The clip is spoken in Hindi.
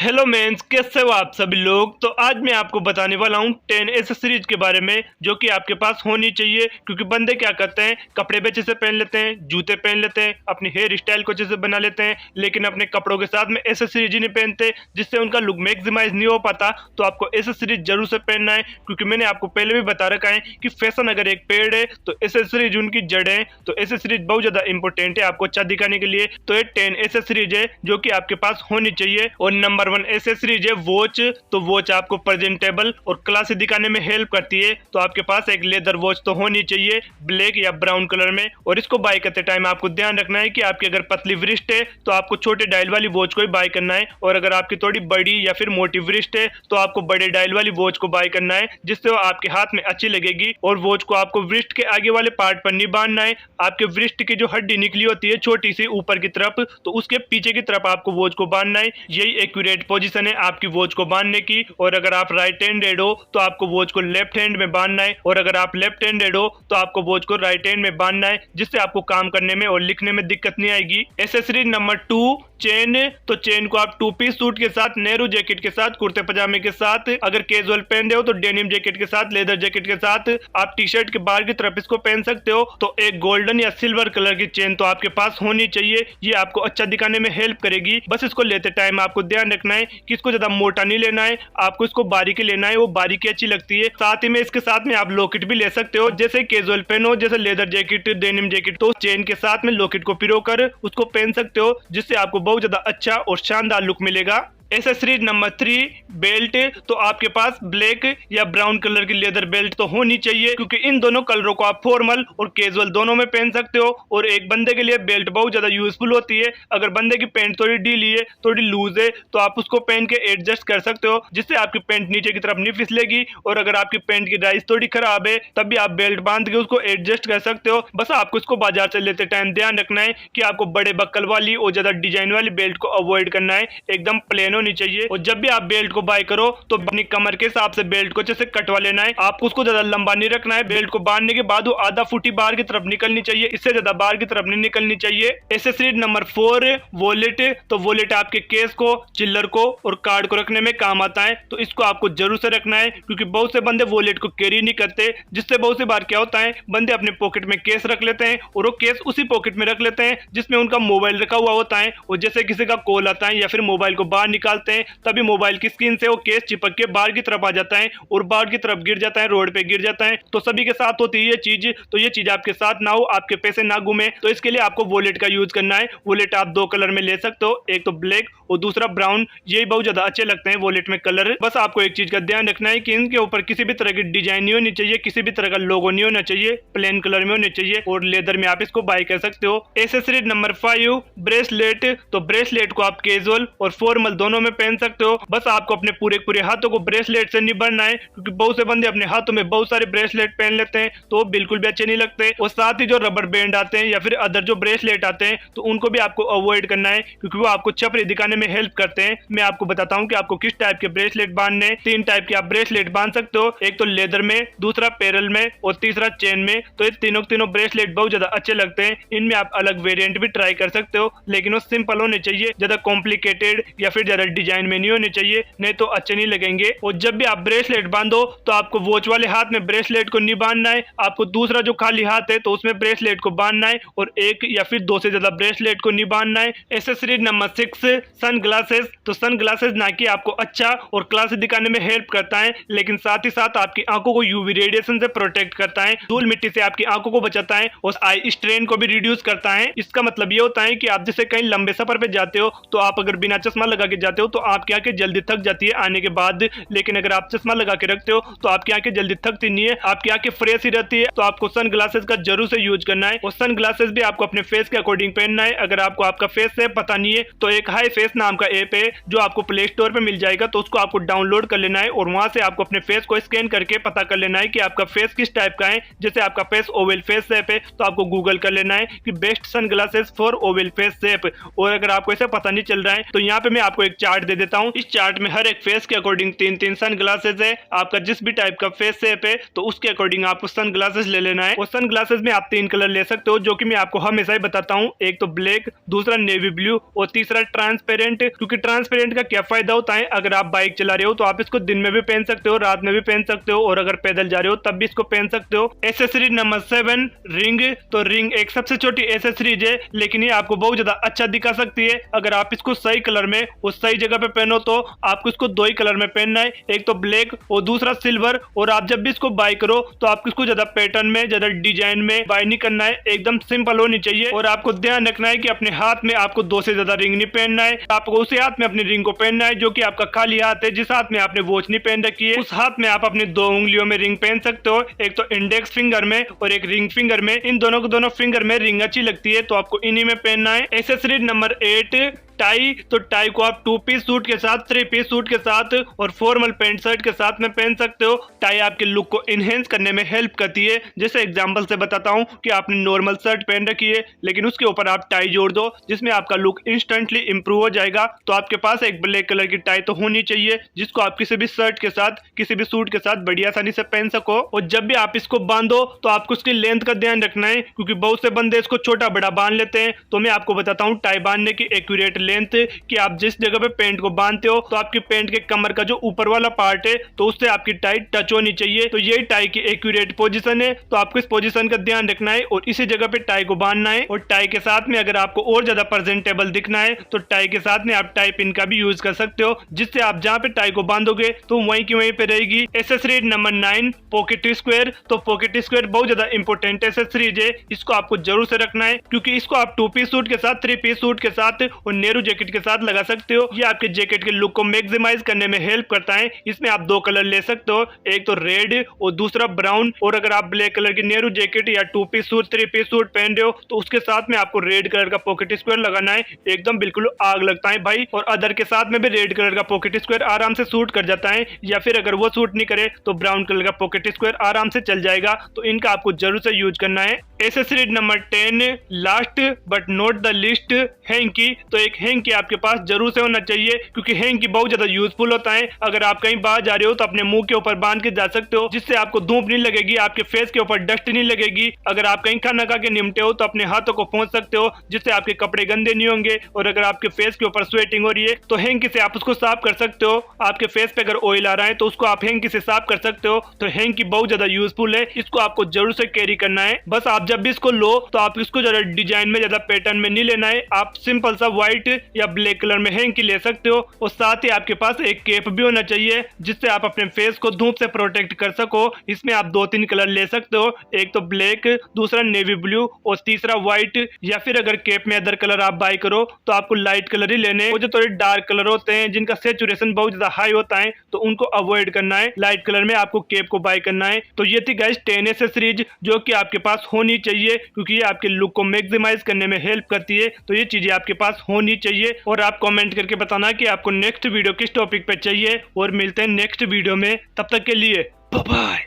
हेलो मेंस, कैसे हो आप सभी लोग। तो आज मैं आपको बताने वाला हूँ 10 एसेसरीज के बारे में जो कि आपके पास होनी चाहिए। क्योंकि बंदे क्या करते हैं, कपड़े भी अच्छे से पहन लेते हैं, जूते पहन लेते हैं, अपनी हेयर स्टाइल को अच्छे से बना लेते हैं, लेकिन अपने कपड़ों के साथ में एसेसरीज ही नहीं पहनते, जिससे उनका लुक मैक्सिमाइज नहीं हो पाता। तो आपको एसेसरीज जरूर से पहनना है, क्योंकि मैंने आपको पहले भी बता रखा है कि फैशन अगर एक पेड़ है तो एसेसरीज उनकी जड़ है। तो एसेसरीज बहुत ज्यादा इंपॉर्टेंट है आपको अच्छा दिखाने के लिए। तो ये 10 एसेसरीज है जो कि आपके पास होनी चाहिए। और नंबर 1 एसेसरीज है वॉच। तो वॉच आपको प्रेजेंटेबल और क्लासी दिखाने में हेल्प करती है। तो आपके पास एक लेदर वॉच तो होनी चाहिए ब्लैक या ब्राउन कलर में। और इसको बाय करते टाइम आपको ध्यान रखना है कि आपकी अगर पतली वृष्ट है तो आपको छोटे डायल वाली वॉच को ही बाय करना है, और अगर आपकी थोड़ी बड़ी या फिर मोटी वृष्ट है तो आपको बड़े डायल वाली वॉच को बाय करना है, जिससे वो आपके हाथ में अच्छी लगेगी। और वॉच को आपको वृष्ट के आगे वाले पार्ट पर नहीं बांधना है। आपके वृष्ट की जो हड्डी निकली होती है छोटी सी ऊपर की तरफ, तो उसके पीछे की तरफ आपको वॉच को बांधना है। यही एक्यूरेट पोजीशन है आपकी वॉच को बांधने की। और अगर आप राइट हैंडेड हो तो आपको वॉच को लेफ्ट हैंड में बांधना है, और अगर आप लेफ्ट हैंडेड हो तो आपको वॉच को राइट हैंड में बांधना है, जिससे आपको काम करने में और लिखने में दिक्कत नहीं आएगी। Accessory number 2 chain. तो चेन को आप 2 पीस सूट के साथ, नेहरू जैकेट के साथ, कुर्ते पजामे के साथ, अगर कैजुअल पहन रहे हो तो डेनिम जैकेट के साथ, लेदर जैकेट के साथ, आप टी शर्ट के बाहर की तरफ इसको पहन सकते हो। तो एक गोल्डन या सिल्वर कलर की चेन तो आपके पास होनी चाहिए। ये आपको अच्छा दिखाने में हेल्प करेगी। बस इसको लेते टाइम आपको ध्यान रखना है कि इसको ज्यादा मोटा नहीं लेना है, आपको इसको बारीकी लेना है, वो बारीकी अच्छी लगती है। साथ ही में इसके साथ में आप लॉकेट भी ले सकते हो, जैसे कैजुअल पहनो, जैसे लेदर जैकेट, डेनिम जैकेट, तो चेन के साथ में लॉकेट को पिरो कर उसको पहन सकते हो, जिससे आपको बहुत ज्यादा अच्छा और शानदार लुक मिलेगा। Accessories number 3 belt. तो आपके पास ब्लैक या ब्राउन कलर की लेदर बेल्ट तो होनी चाहिए, क्योंकि इन दोनों कलरों को आप फॉर्मल और कैजुअल दोनों में पहन सकते हो। और एक बंदे के लिए बेल्ट बहुत ज्यादा यूजफुल होती है। अगर बंदे की पैंट थोड़ी ढीली है, थोड़ी लूज है, तो आप उसको पहन के एडजस्ट कर सकते हो, जिससे आपकी पैंट नीचे की तरफ नहीं फिसलेगी। और अगर आपकी पैंट की डाइज थोड़ी खराब है तब भी आप बेल्ट बांध के उसको एडजस्ट कर सकते हो। बस आपको इसको बाजार से लेते टाइम ध्यान रखना है कि आपको बड़े बक्कल वाली और ज्यादा डिजाइन वाली बेल्ट को अवॉइड करना है, एकदम प्लेन होनी चाहिए। और जब भी आप बेल्ट को बाय करो तो अपनी कमर के हिसाब से बेल्ट को अच्छे से कटवा लेना है। आपको उसको ज्यादा लंबा नहीं रखना है। बेल्ट को बांधने के बाद वो आधा फुट ही बाहर की तरफ निकलनी चाहिए, इससे ज्यादा बाहर की तरफ नहीं निकलनी चाहिए। Accessories number 4 wallet. तो वॉलेट आपके केस को, चिल्लर को और कार्ड को रखने में काम आता है। तो इसको आपको जरूर से रखना है, क्योंकि बहुत से बंदे वॉलेट को कैरी नहीं करते, जिससे बहुत सी बार क्या होता है, बंदे अपने पॉकेट में केस रख लेते हैं और वो केस उसी पॉकेट में रख लेते हैं जिसमें उनका मोबाइल रखा हुआ होता है। और जैसे किसी का कॉल आता है या फिर मोबाइल को बाहर निकालते हैं, तभी मोबाइल की स्क्रीन से वो केस चिपक के बाहर की तरफ आ जाता है और बाहर की तरफ गिर जाता है, रोड पे गिर जाता है। तो सभी के साथ होती है ये चीज। तो ये चीज आपके साथ ना हो, आपके पैसे ना घूमे, तो इसके लिए आपको वॉलेट का यूज करना है। वॉलेट आप 2 कलर में ले सकते हो, एक तो ब्लैक और दूसरा ब्राउन। यही बहुत ज्यादा अच्छे लगते हैं वॉलेट में कलर। बस आपको एक चीज का ध्यान रखना है कि इनके ऊपर किसी भी तरह की डिजाइन नहीं होनी चाहिए, किसी भी तरह का लोगो नहीं होना चाहिए, प्लेन कलर में होने चाहिए। और लेदर में आप इसको बाय कर सकते हो। Accessories number 5 bracelet. तो ब्रेसलेट को आप कैजुअल और फॉर्मल दोनों में पहन सकते हो। बस आपको अपने पूरे हाथों को ब्रेसलेट से नहीं भरना है, क्योंकि बहुत से बंदे अपने हाथों में बहुत सारे ब्रेसलेट पहन लेते हैं, तो वो बिल्कुल भी अच्छे नहीं लगते। और साथ ही जो रबर बैंड आते हैं या फिर अदर जो ब्रेसलेट आते हैं, तो उनको भी आपको अवॉइड करना है, क्योंकि वो आपको छपरी दिखाने में हेल्प करते हैं। मैं आपको बताता हूँ कि आपको किस टाइप के ब्रेसलेट बांधने। 3 टाइप के आप ब्रेसलेट बांध सकते हो, एक तो लेदर में, दूसरा पैरल में और तीसरा चेन में। तो ये तीनों ब्रेसलेट बहुत ज्यादा अच्छे लगते हैं। इनमें आप अलग वेरिएंट भी ट्राई कर सकते हो, लेकिन वो सिंपल होने चाहिए, ज्यादा कॉम्प्लिकेटेड या फिर ज्यादा डिजाइन में नहीं होने चाहिए, नहीं तो अच्छे नहीं लगेंगे। और जब भी आप ब्रेसलेट बांधो तो आपको वॉच वाले हाथ में ब्रेसलेट को नहीं बांधना है, आपको दूसरा जो खाली हाथ है तो उसमें ब्रेसलेट को बांधना है, और एक या फिर 2 से ज्यादा ब्रेसलेट को नहीं बांधना है। Accessories number 6 sun glasses. तो सन ग्लासेस ना कि आपको अच्छा और क्लासी दिखाने में हेल्प करता है, लेकिन साथ ही साथ आपकी आंखों को यूवी रेडिएशन से प्रोटेक्ट करता है, धूल मिट्टी से आपकी आंखों को बचाता है और आई स्ट्रेन को भी रिड्यूस करता है। इसका मतलब ये होता है कि आप जैसे कहीं लंबे सफर पे जाते हो तो आप अगर बिना चश्मा लगा के जाते हो तो आपकी आंखें जल्दी थक जाती है आने के बाद, लेकिन अगर आप चश्मा लगा के रखते हो तो आपकी आंखें जल्दी थकती नहीं है, आपकी आंखें फ्रेश ही रहती है। तो आपको सन ग्लासेस का जरूर से यूज करना है। और सन ग्लासेस भी आपको अपने फेस के अकॉर्डिंग पहनना है। अगर आपको आपका फेस से पता नहीं है तो एक हाई फेस नाम का ऐप है जो आपको प्ले स्टोर पे मिल जाएगा, तो उसको आपको डाउनलोड कर लेना है और वहां से आपको अपने फेस को स्कैन करके पता कर लेना है कि आपका फेस किस टाइप का है। जैसे आपका फेस ओवल फेस शेप है तो आपको गूगल कर लेना है कि best sun glasses for oval face shape. और अगर आपको ऐसा पता नहीं चल रहा है तो यहाँ पे मैं आपको एक चार्ट दे देता हूँ। इस चार्ट में हर एक फेस के अकॉर्डिंग 3-3 सन ग्लासेस है। आपका जिस भी टाइप का फेस शेप है तो उसके अकॉर्डिंग आपको सन ग्लासेस ले लेना है। और सन ग्लासेस में आप 3 कलर ले सकते हो, जो कि मैं आपको हमेशा ही बताता हूँ। एक तो ब्लैक, दूसरा नेवी ब्लू और तीसरा ट्रांसपेरेंट। क्योंकि ट्रांसपेरेंट का क्या फायदा होता है, अगर आप बाइक चला रहे हो तो आप इसको दिन में भी पहन सकते हो, रात में भी पहन सकते हो, और अगर पैदल जा रहे हो तब भी इसको पहन सकते हो। Accessory number 7 ring. तो रिंग एक सबसे छोटी एसेसरीज है, लेकिन ये आपको बहुत ज्यादा अच्छा दिखा सकती है। अगर आप इसको सही कलर में और सही जगह पे पहनो तो आपको इसको 2 ही कलर में पहनना है, एक तो ब्लैक और दूसरा सिल्वर। और आप जब भी इसको बाय करो तो आपको इसको ज्यादा पैटर्न में, ज्यादा डिजाइन में बाय नहीं करना है, एकदम सिंपल होनी चाहिए। और आपको ध्यान रखना है कि अपने हाथ में आपको 2 से ज्यादा रिंग नहीं पहनना है। आपको उसी हाथ में अपनी रिंग को पहनना है जो कि आपका खाली हाथ है। जिस हाथ में आपने वॉच नहीं पहन रखी है उस हाथ में आप अपनी 2 उंगलियों में रिंग पहन सकते हो, एक तो इंडेक्स फिंगर में और एक रिंग फिंगर में। इन दोनों को दोनों फिंगर में रिंग अच्छी लगती है तो आपको इन्हीं में पहनना है। Accessory number 8 tie. तो टाई को आप 2 पीस सूट के साथ, 3 पीस सूट के साथ और फॉर्मल पैंट शर्ट के साथ में पहन सकते हो। टाई आपके लुक को इनहेंस करने में हेल्प करती है। जैसे एग्जांपल से बताता हूं कि आपने नॉर्मल शर्ट पहन रखी है लेकिन उसके ऊपर आप टाई जोड़ दो, जिसमें आपका लुक इंस्टेंटली इंप्रूव हो जाएगा। तो आपके पास एक ब्लैक कलर की टाई तो होनी चाहिए जिसको आप किसी भी शर्ट के साथ, किसी भी सूट के साथ बड़ी आसानी से पहन सको। और जब भी आप इसको बांधो तो आपको उसकी लेंथ का ध्यान रखना है, क्योंकि बहुत से बंदे इसको छोटा बड़ा बांध लेते हैं। तो मैं आपको बताता हूँ टाई बांधने की एक्यूरेट लेंथ, कि आप जिस जगह पे पेंट को बांधते हो तो आपकी पेंट के कमर का जो ऊपर वाला पार्ट है तो उससे आपकी टाई टच होनी चाहिए। तो यही टाई की एक्यूरेट पोजीशन है। तो आपको इस पोजीशन का ध्यान रखना है और इसी जगह पे टाई को बांधना है। और टाई के साथ में अगर आपको और ज्यादा प्रेजेंटेबल दिखना है तो टाई के साथ में आप टाई पिन का भी यूज कर सकते हो, जिससे आप जहाँ पे टाई को बांधोगे तो वहीं की वहीं पे रहेगी। Accessory number 9 pocket square. तो पॉकेट स्क्वायर बहुत ज्यादा इंपॉर्टेंट एक्सेसरीज है, इसको आपको जरूर से रखना है, क्योंकि इसको आप 2 पीस सूट के साथ, 3 पीस सूट के साथ और नेहरू जैकेट के साथ लगा सकते हो। ये आपके जैकेट के लुक को मैक्सिमाइज करने में हेल्प करता है। इसमें आप 2 कलर ले सकते हो, एक तो रेड और दूसरा ब्राउन। और अगर आप ब्लैक कलर की नेहरू जैकेट या 2 पीस सूट, 3 पीस सूट पहन रहे हो तो उसके साथ में आपको रेड कलर का पॉकेट स्क्वायर लगाना है, एकदम बिल्कुल आग लगता है भाई। और अदर के साथ में भी रेड कलर का पॉकेट स्क्वायर आराम से सूट कर जाता है, या फिर अगर वो सूट नहीं करे तो ब्राउन कलर का पॉकेट स्क्वायर आराम से चल जाएगा। तो इनका आपको जरूर से यूज करना है। Accessory number 10 last but not the list hanky. तो एक हैंकी आपके पास जरूर से होना चाहिए, क्योंकि हैंकी बहुत ज्यादा यूजफुल होता है। अगर आप कहीं बाहर जा रहे हो तो अपने मुंह के ऊपर बांध के जा सकते हो, जिससे आपको धूप नहीं लगेगी, आपके फेस के ऊपर डस्ट नहीं लगेगी। अगर आप कहीं खाना खा के निमटे हो तो अपने हाथों को पहुंच सकते हो, जिससे आपके कपड़े गंदे नहीं होंगे। और अगर आपके फेस के ऊपर स्वेटिंग हो रही है तो हैंकी से आप उसको साफ कर सकते हो। आपके फेस पे अगर ऑयल आ रहा है तो उसको आप हैंकी से साफ कर सकते हो। तो हैंकी बहुत ज्यादा यूजफुल है, इसको आपको जरूर से कैरी करना है। बस आप जब भी इसको लो तो आप इसको ज्यादा डिजाइन में, ज्यादा पैटर्न में नहीं लेना है। आप सिंपल सा व्हाइट या ब्लैक कलर में हैंकी ले सकते हो। और साथ ही आपके पास एक कैप भी होना चाहिए, जिससे आप अपने फेस को धूप से प्रोटेक्ट कर सको। इसमें आप 2-3 कलर ले सकते हो, एक तो ब्लैक, दूसरा नेवी ब्लू और तीसरा व्हाइट। या फिर अगर कैप में अदर कलर आप बाय करो तो आपको लाइट कलर ही लेने। वो जो थोड़े डार्क कलर होते हैं जिनका सैचुरेशन बहुत ज्यादा हाई होता है तो उनको अवॉइड करना है। लाइट कलर में आपको कैप को बाय करना है। तो ये थी गाइस 10 एक्सेसरीज जो कि आपके पास होनी चाहिए, क्योंकि ये आपके लुक को मैक्सिमाइज करने में हेल्प करती है। तो ये चीजें आपके पास होनी चाहिए। और आप कमेंट करके बताना कि आपको नेक्स्ट वीडियो किस टॉपिक पे चाहिए। और मिलते हैं नेक्स्ट वीडियो में, तब तक के लिए बाय बाय।